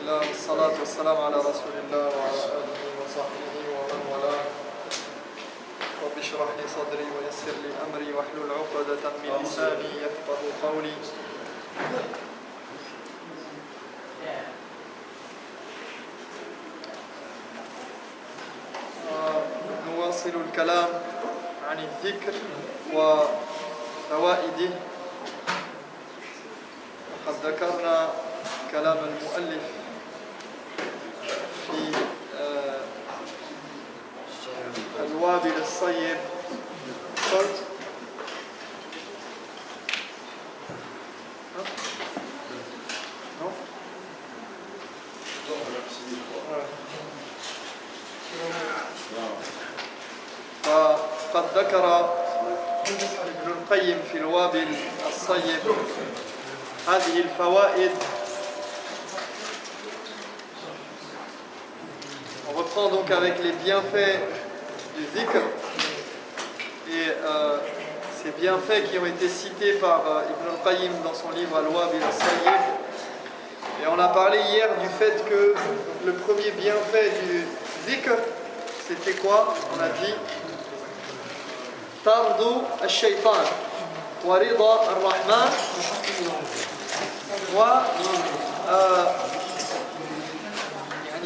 Alhamdulillah, wassalatu wassalamu ala rasulillah wa ala alihi wa sahbihi wa man wala. Rabbi shrah li sadri wa yassir li amri wa hlul 'uqdatan min lisani yafqahu qawli. نواصل الكلام عن الذكر وفوائده. وقد ذكرنا كلام المؤلف في الوابل الصيب. صوت فقد ذكر ابن القيم في الوابل الصيب هذه الفوائد. On reprend donc avec les bienfaits du dhikr et ces bienfaits qui ont été cités par Ibn al-Qayyim dans son livre Al-Wabil al-Sayyib. Et on a parlé hier du fait que le premier bienfait du dhikr, c'était quoi? On a dit Tardu al-shaytan wa rida al-rahman wa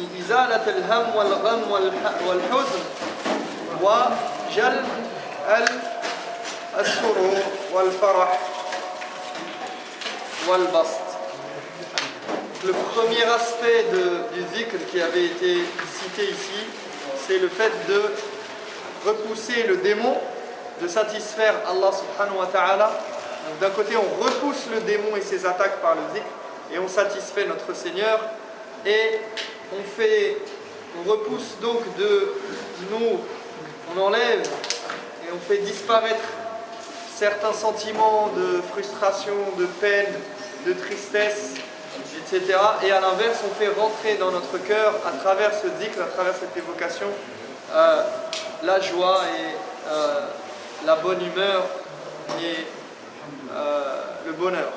إزالة الهم والغم والحزن وجلب السرور والفرح والبسط. Le premier aspect du dhikr qui avait été cité ici, c'est le fait de repousser le démon, de satisfaire Allah subhanahu wa ta'ala. Donc d'un côté on repousse le démon et ses attaques par le dhikr et on satisfait notre Seigneur et on repousse donc de nous, on enlève et on fait disparaître certains sentiments de frustration, de peine, de tristesse, etc. Et à l'inverse, on fait rentrer dans notre cœur, à travers ce dhikr, à travers cette évocation, la joie et la bonne humeur et le bonheur.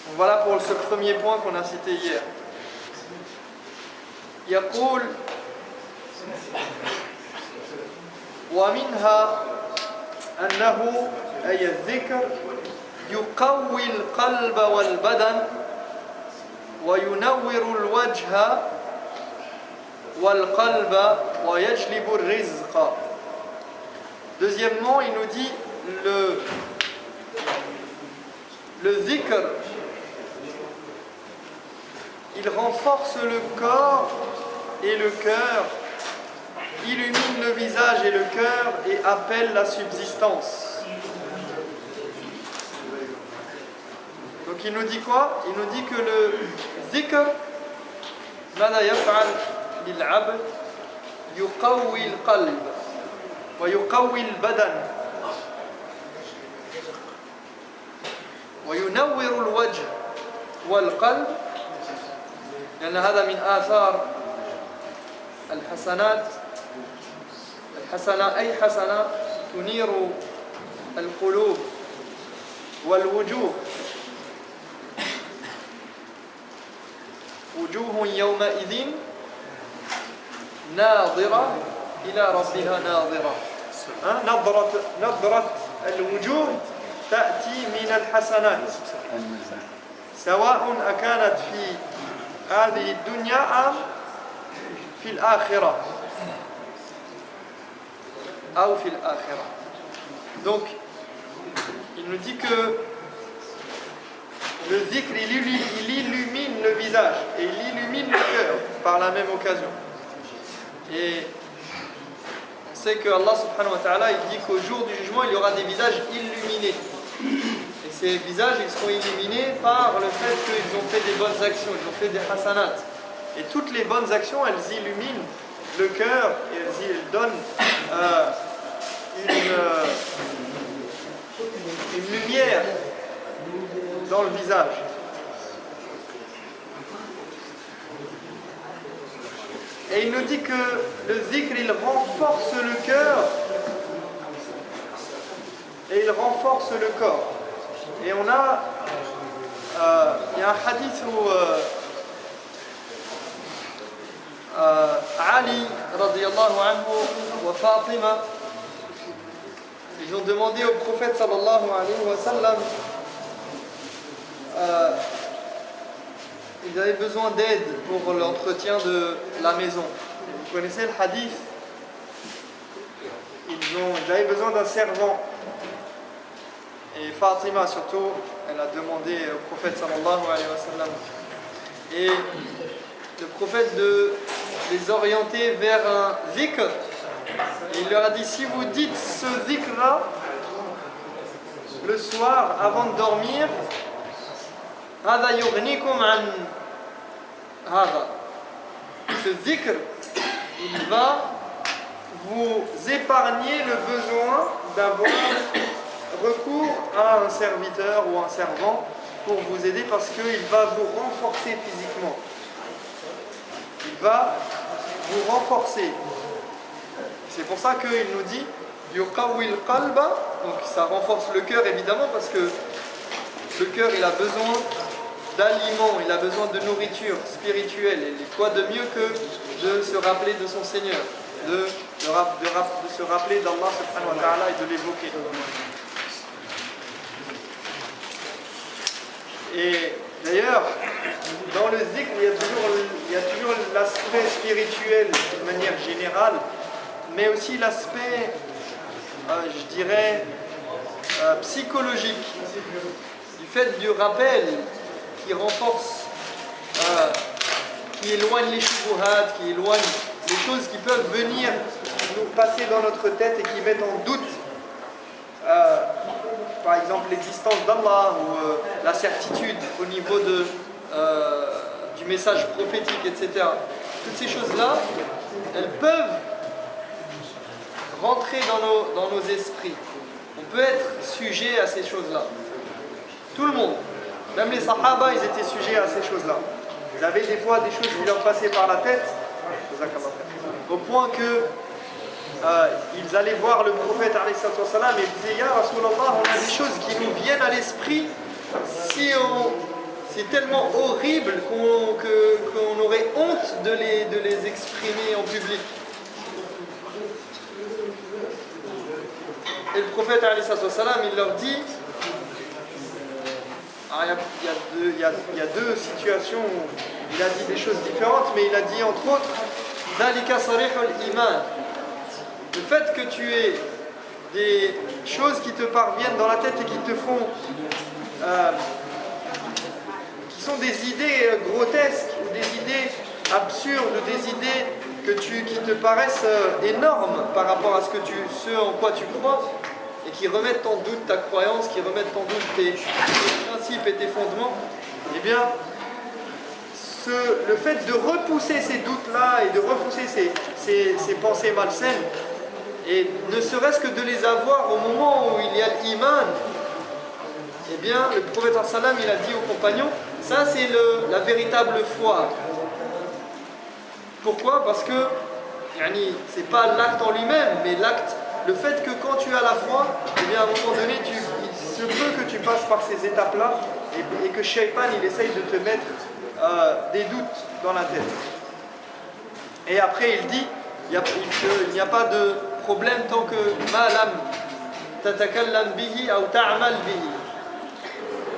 Donc voilà pour ce premier point qu'on a cité hier. يقول ومنها أنه أي الذكر يقوي القلب والبدن وينور الوجه والقلب ويجلب الرزق. Deuxièmement, il nous dit le dhikr, il renforce le corps et le cœur, illumine le visage et le cœur et appelle la subsistance. Donc il nous dit quoi? Il nous dit que le dhikr, ماذا يفعل للعبد؟ يقوي القلب ويقوي البدن وينور الوجه والقلب، لأن هذا من آثار الحسنات. الحسنة أي حسنة تنير القلوب والوجوه. وجوه يومئذ ناظرة إلى ربها ناظرة. نظرة الوجوه تأتي من الحسنات، سواء أكانت في هذه الدنيا أم في الآخرة أو في الآخرة. Donc il nous dit que le dhikr il illumine le visage et il illumine le cœur par la même occasion. Et on sait que Allah subhanahu wa ta'ala il dit qu'au jour du jugement il y aura des visages illuminés. Et ces visages ils seront illuminés par le fait qu'ils ont fait des bonnes actions, ils ont fait des hasanat. Et toutes les bonnes actions elles illuminent le cœur et elles donnent une lumière dans le visage. Et il nous dit que le dhikr il renforce le cœur et il renforce le corps. Et on a, il y a un hadith où radiallahu anhu wa Fatima, ils ont demandé au prophète sallallahu alayhi wa sallam, ils avaient besoin d'aide pour l'entretien de la maison. Vous connaissez le hadith? Ils avaient besoin d'un servant. Et Fatima surtout, elle a demandé au prophète sallallahu alayhi wa sallam. Et le prophète de les orienter vers un zikr. Et il leur a dit, si vous dites ce zikr-là, le soir, avant de dormir, هذا يغنيكم عن هذا. Ce zikr, il va vous épargner le besoin d'avoir recours à un serviteur ou un servant pour vous aider, parce qu'il va vous renforcer physiquement. Il va vous renforcer. C'est pour ça qu'il nous dit yuqawwil qalba, donc ça renforce le cœur évidemment, parce que le cœur il a besoin d'aliments, il a besoin de nourriture spirituelle, et quoi de mieux que de se rappeler de son Seigneur, de se rappeler d'Allah subhanahu wa ta'ala et de l'évoquer. Et d'ailleurs, dans le zikr, il y a toujours l'aspect spirituel de manière générale, mais aussi l'aspect, je dirais, psychologique, du fait du rappel qui renforce, qui éloigne les shubuhat, qui éloigne les choses qui peuvent venir nous passer dans notre tête et qui mettent en doute, par exemple, l'existence d'Allah ou la certitude au niveau du message prophétique, etc. Toutes ces choses-là, elles peuvent rentrer dans nos esprits. On peut être sujet à ces choses-là. Tout le monde, même les sahaba, ils étaient sujets à ces choses-là. Ils avaient des fois des choses qui leur passaient par la tête, au point que ils allaient voir le prophète alayhi salam et disaient, Ya Rasulallah, on a des choses qui nous viennent à l'esprit, c'est tellement horrible qu'on aurait honte de les exprimer en public. Et le prophète alayhi salam, il leur dit, il y a deux situations où il a dit des choses différentes, mais il a dit entre autres, Dhalika sarihul iman. Le fait que tu aies des choses qui te parviennent dans la tête et qui te font, qui sont des idées grotesques ou des idées absurdes, des idées qui te paraissent énormes par rapport à ce en quoi tu crois, et qui remettent en doute ta croyance, qui remettent en doute tes principes et tes fondements, eh bien, le fait de repousser ces doutes-là et de repousser ces pensées malsaines, et ne serait-ce que de les avoir au moment où il y a l'iman, eh bien, le prophète sallam, il a dit aux compagnons, ça c'est la véritable foi. Pourquoi? Parce que c'est pas l'acte en lui-même, mais le fait que quand tu as la foi, eh bien, à un moment donné, il se peut que tu passes par ces étapes-là et que Shaitan, il essaye de te mettre des doutes dans la tête. Et après, il dit, il n'y a pas de problème tant que ma lam tatakallam bihi ou ta'mal bihi.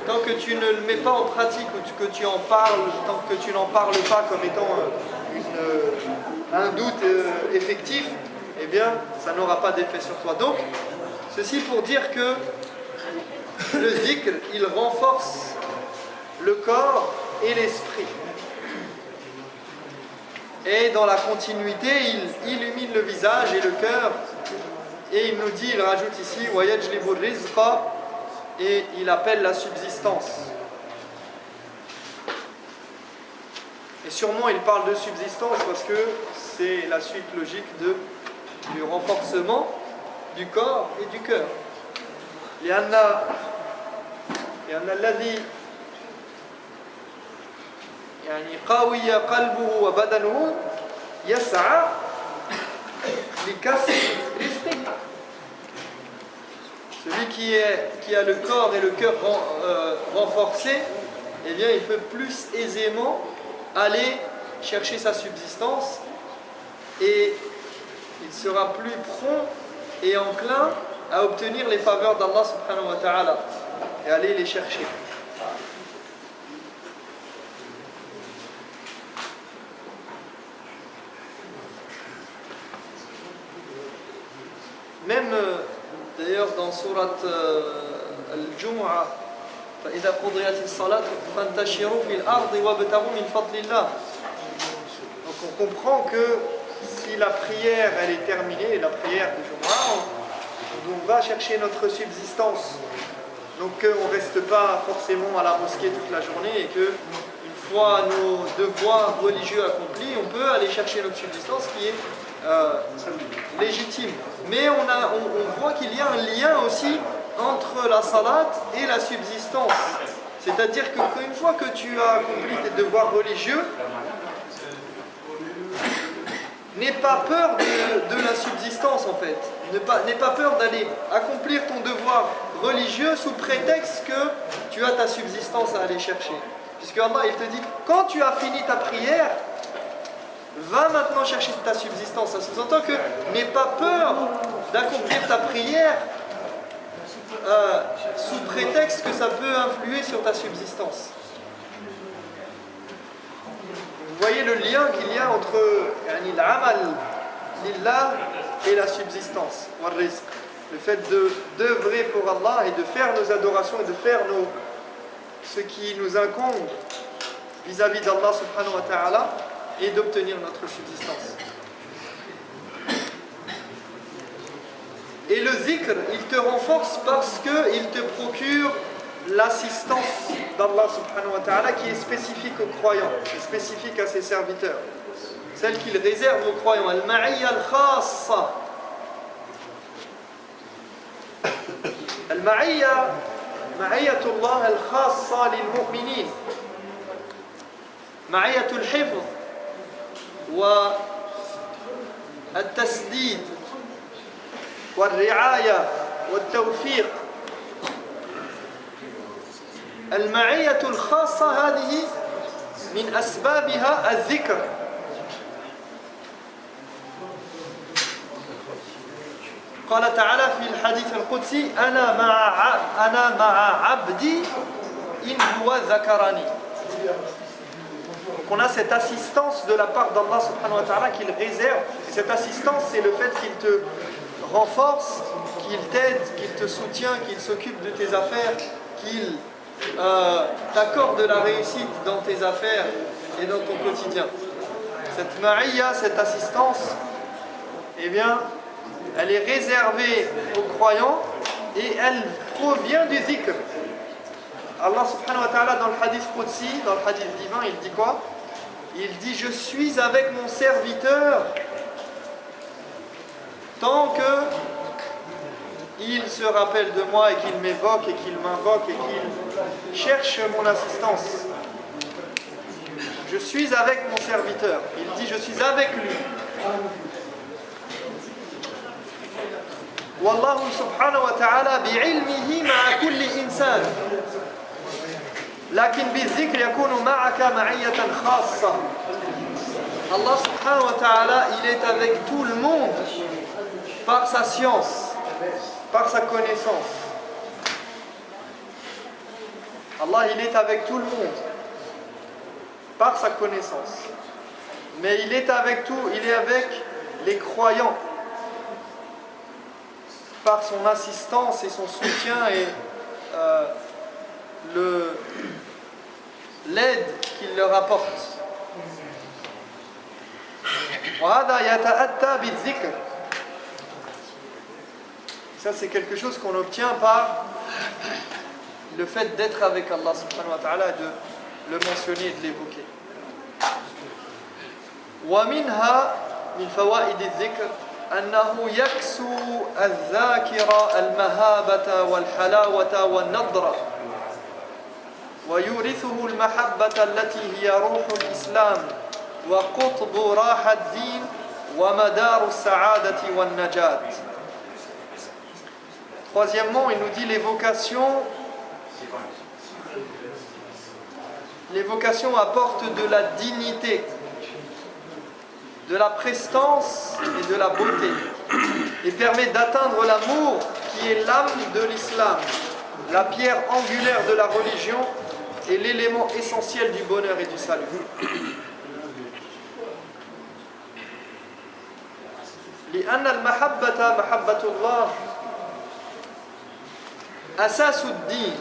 Tant que tu ne le mets pas en pratique ou que tu en parles, tant que tu n'en parles pas comme étant un doute effectif, eh bien, ça n'aura pas d'effet sur toi. Donc, ceci pour dire que le zikr, il renforce le corps et l'esprit. Et dans la continuité, il illumine le visage et le cœur. Et il nous dit, il rajoute ici, وَيَجْلِبُ الرِّزْقَ, et il appelle la subsistance. Et sûrement il parle de subsistance parce que c'est la suite logique du renforcement du corps et du cœur. لأن الذي قوي قلبه وبدنه يسعى لكسب رزقه. Celui qui a le corps et le cœur renforcés, eh bien, il peut plus aisément aller chercher sa subsistance et il sera plus prompt et enclin à obtenir les faveurs d'Allah subhanahu wa ta'ala et aller les chercher. Même d'ailleurs dans sourate Al-Jumu'ah, فإذا قضيت الصلاة فانتشروا في الأرض وابتغوا من فضل الله. Donc on comprend que si la prière elle est terminée, la prière du Jumu'ah, on va chercher notre subsistance. Donc on ne reste pas forcément à la mosquée toute la journée et que une fois nos devoirs religieux accomplis, on peut aller chercher notre subsistance qui est légitime. Mais on voit qu'il y a un lien aussi entre la salat et la subsistance. C'est-à-dire qu'une fois que tu as accompli tes devoirs religieux, n'aie pas peur de la subsistance en fait. N'aie pas peur d'aller accomplir ton devoir religieux sous prétexte que tu as ta subsistance à aller chercher. Puisque Allah il te dit, quand tu as fini ta prière, va maintenant chercher ta subsistance. Ça sous-entend que n'aie pas peur d'accomplir ta prière sous prétexte que ça peut influer sur ta subsistance. Vous voyez le lien qu'il y a entre l'amal lillah et la subsistance, le fait d'œuvrer pour Allah et de faire nos adorations et de faire ce qui nous incombe vis-à-vis d'Allah subhanahu wa ta'ala et d'obtenir notre subsistance. Et le zikr, il te renforce parce qu'il te procure l'assistance d'Allah subhanahu wa ta'ala qui est spécifique aux croyants, qui est spécifique à ses serviteurs. Celle qu'il réserve aux croyants. Al-ma'iyya al-khassa. Al-ma'iyya, ma'iyyatullah al-khassa lil-mu'minin. Ma'iyyatul hifz wa al-tasdid والرعاية والتوفيق. المعية الخاصة هذه من أسبابها الذكر. قال تعالى في الحديث القدسي أنا مع عبدي إن هو ذكرني. On a cette assistance de la part d'Allah subhanahu wa ta'ala qu'il réserve. Et cette assistance, c'est le fait qu'il te renforce, qu'il t'aide, qu'il te soutient, qu'il s'occupe de tes affaires, qu'il t'accorde de la réussite dans tes affaires et dans ton quotidien. Cette ma'iyya, cette assistance, eh bien, elle est réservée aux croyants et elle provient du zikr. Allah subhanahu wa ta'ala dans le hadith Qudsi, dans le hadith divin, il dit quoi? Il dit, je suis avec mon serviteur tant que il se rappelle de moi et qu'il m'évoque et qu'il m'invoque et qu'il cherche mon assistance. Je suis avec mon serviteur. Il dit, je suis avec lui. Wallahu subhanahu wa ta'ala bi'ilmihi ma'a kulli insan. Lakin bizikr yakunu ma'aka ma'iyyatan khassa. Allah subhanahu wa ta'ala, il est avec tout le monde par sa science, par sa connaissance. Allah, il est avec tout le monde par sa connaissance. Mais il est avec les croyants par son assistance et son soutien et l'aide qu'il leur apporte. Ça, c'est quelque chose qu'on obtient par le fait d'être avec Allah subhanahu wa ta'ala, de le mentionner et de l'évoquer. ومنها من فوائد الذكر أنه يكسو الذاكر المهابة والحلاوة والنضرة ويورثه المحبة التي هي روح الإسلام وقطب راحة الدين ومدار السعادة والنجاة. Troisièmement, il nous dit l'évocation apporte de la dignité, de la prestance et de la beauté, et permet d'atteindre l'amour qui est l'âme de l'islam, la pierre angulaire de la religion et l'élément essentiel du bonheur et du salut. لأن المحبة محبة الله أساس الدين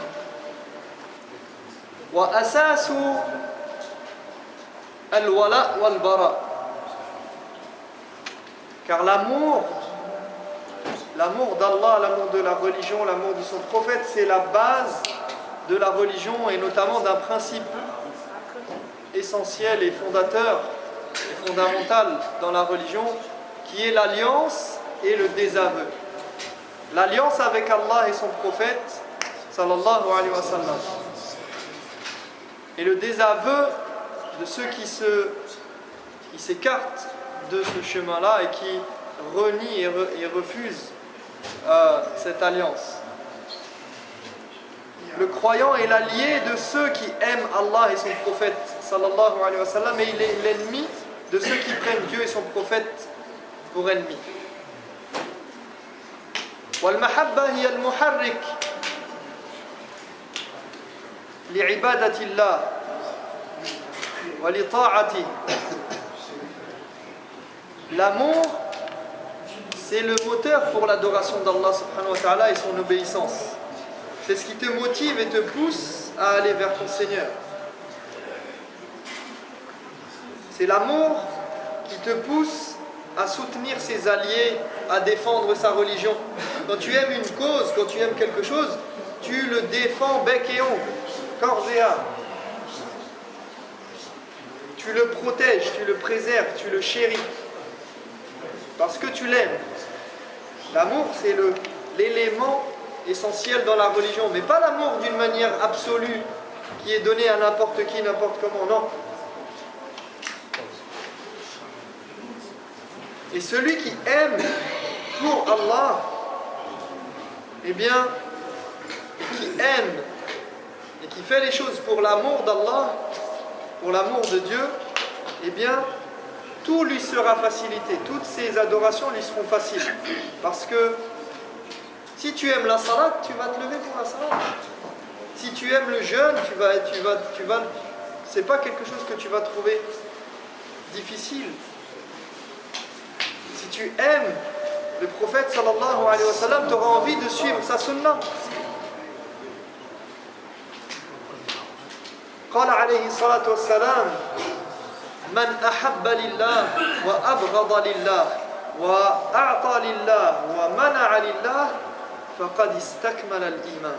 وأساس الولاء والبراء. Car l'amour d'Allah, l'amour de la religion, l'amour de son prophète, c'est la base de la religion et notamment d'un principe essentiel et fondateur et fondamental dans la religion qui est l'alliance et le désaveu. L'alliance avec Allah et son prophète sallallahu alayhi wa sallam, et le désaveu de ceux qui s'écartent de ce chemin-là et qui renient et refusent cette alliance. Le croyant est l'allié de ceux qui aiment Allah et son prophète sallallahu alayhi wa sallam, et il est l'ennemi de ceux qui prennent Dieu et son prophète pour ennemis. والمحبة هي المحرك لعبادة الله ولطاعته. L'amour, c'est le moteur pour l'adoration d'Allah subhanahu wa ta'ala et son obéissance. C'est ce qui te motive et te pousse à aller vers ton Seigneur. C'est l'amour qui te pousse à soutenir ses alliés, à défendre sa religion. Quand tu aimes une cause, quand tu aimes quelque chose, tu le défends bec et ongle, corps et âme. Tu le protèges, tu le préserves, tu le chéris. Parce que tu l'aimes. L'amour, c'est l'élément essentiel dans la religion, mais pas l'amour d'une manière absolue qui est donné à n'importe qui, n'importe comment, non. Et celui qui aime pour Allah, eh bien, qui aime et qui fait les choses pour l'amour d'Allah, pour l'amour de Dieu, eh bien, tout lui sera facilité, toutes ses adorations lui seront faciles. Parce que si tu aimes la salat, tu vas te lever pour la salat. Si tu aimes le jeûne, c'est pas quelque chose que tu vas trouver difficile. Si tu aimes le prophète sallallahu alayhi wa sallam, tu auras envie de suivre sa sunnah. قال عليه الصلاة والسلام من أحب لله وأبغض لله وأعطى لله ومنع لله فقد استكمل الإيمان.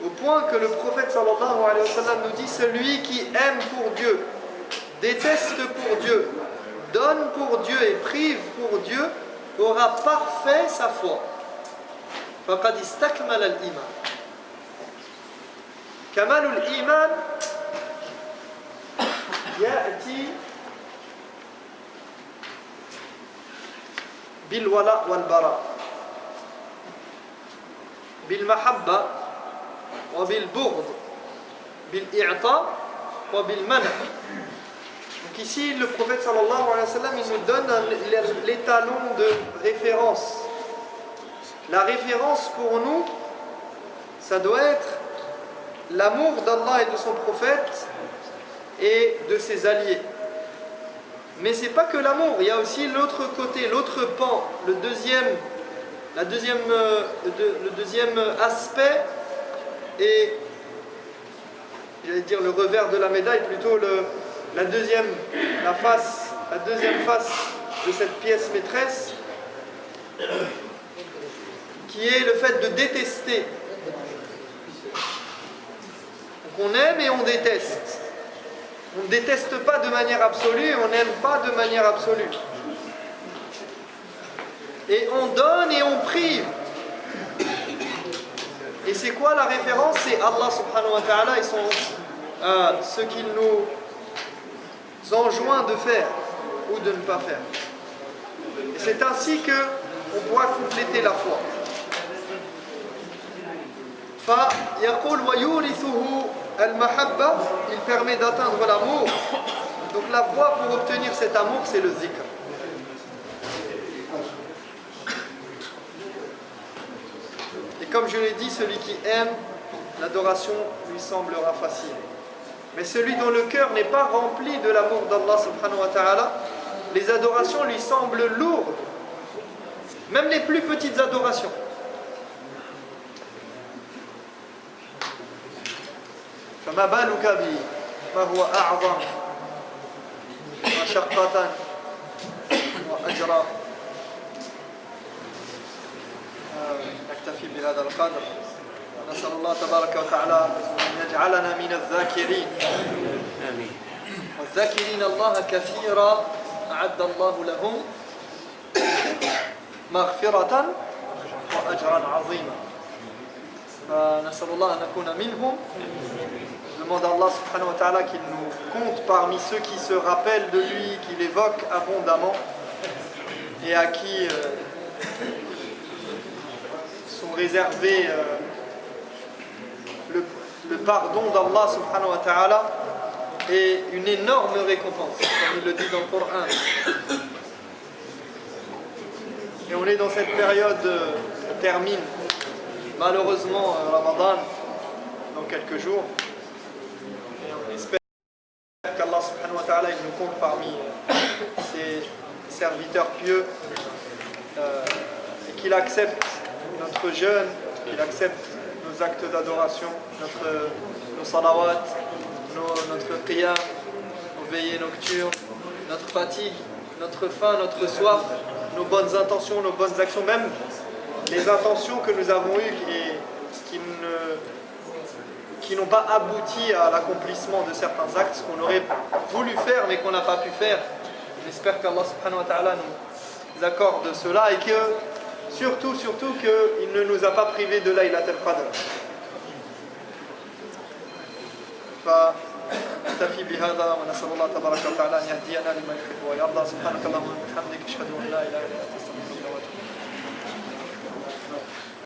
Au point que le prophète sallallahu alayhi wa sallam nous dit: celui qui aime pour Dieu, déteste pour Dieu, donne pour Dieu et prive pour Dieu, aura parfait sa foi. فقد استكمل الإيمان. كمال الإيمان يأتي بالولاء والبراء، بالمحبة وبالبغض، بالإعطاء وبالمنع. Donc ici, le prophète sallallahu alayhi wa sallam, il nous donne l'étalon de référence. La référence pour nous, ça doit être l'amour d'Allah et de son prophète et de ses alliés. Mais c'est pas que l'amour, il y a aussi l'autre côté, l'autre pan, le deuxième aspect, et j'allais dire le revers de la médaille, plutôt la deuxième face de cette pièce maîtresse, qui est le fait de détester. Donc on aime et on déteste. On ne déteste pas de manière absolue et on n'aime pas de manière absolue. Et on donne et on prive. Et c'est quoi la référence? C'est Allah subhanahu wa ta'ala et ce qu'il nous enjoint de faire ou de ne pas faire. Et c'est ainsi qu'on pourra compléter la foi. فيقول ويورثه المحبة, il permet d'atteindre l'amour Donc la voie pour obtenir cet amour, c'est le zikr. Et comme je l'ai dit, celui qui aime, l'adoration lui semblera facile. Mais celui dont le cœur n'est pas rempli de l'amour d'Allah subhanahu wa ta'ala, les adorations lui semblent lourdes. Même les plus petites adorations. فما بالك بما هو أعظم مشقة وأجرا. نكتفي بهذا القدر. نسأل الله تبارك وتعالى أن يجعلنا من الذاكرين. آمين. والذاكرين الله كثيرا أعد الله لهم مغفرة وأجرا عظيما. فنسأل الله أن نكون منهم. Je demande à Allah subhanahu wa ta'ala qu'il nous compte parmi ceux qui se rappellent de lui, qui l'évoquent abondamment et à qui sont réservés le pardon d'Allah subhanahu wa ta'ala et une énorme récompense, comme il le dit dans le Coran. Et on est dans cette période, on termine malheureusement Ramadan dans quelques jours. Et on espère qu'Allah subhanahu wa ta'ala il nous compte parmi ses serviteurs pieux et qu'il accepte notre jeûne, qu'il accepte nos actes d'adoration, nos salawats, notre qiyam, nos veillées nocturnes, notre fatigue, notre faim, notre soif, nos bonnes intentions, nos bonnes actions, même les intentions que nous avons eues et qui n'ont pas abouti à l'accomplissement de certains actes qu'on aurait voulu faire mais qu'on n'a pas pu faire. J'espère qu'Allah subhanahu wa ta'ala nous accorde cela et que surtout qu'il ne nous a pas privés de Laylat al-Qadr. فنكتفي بهذا ونسأل الله تبارك وتعالى أن يهدينا لما يحب ويرضى. سبحانك اللهم وبحمدك أشهد أن لا إله إلا أنت أستغفرك.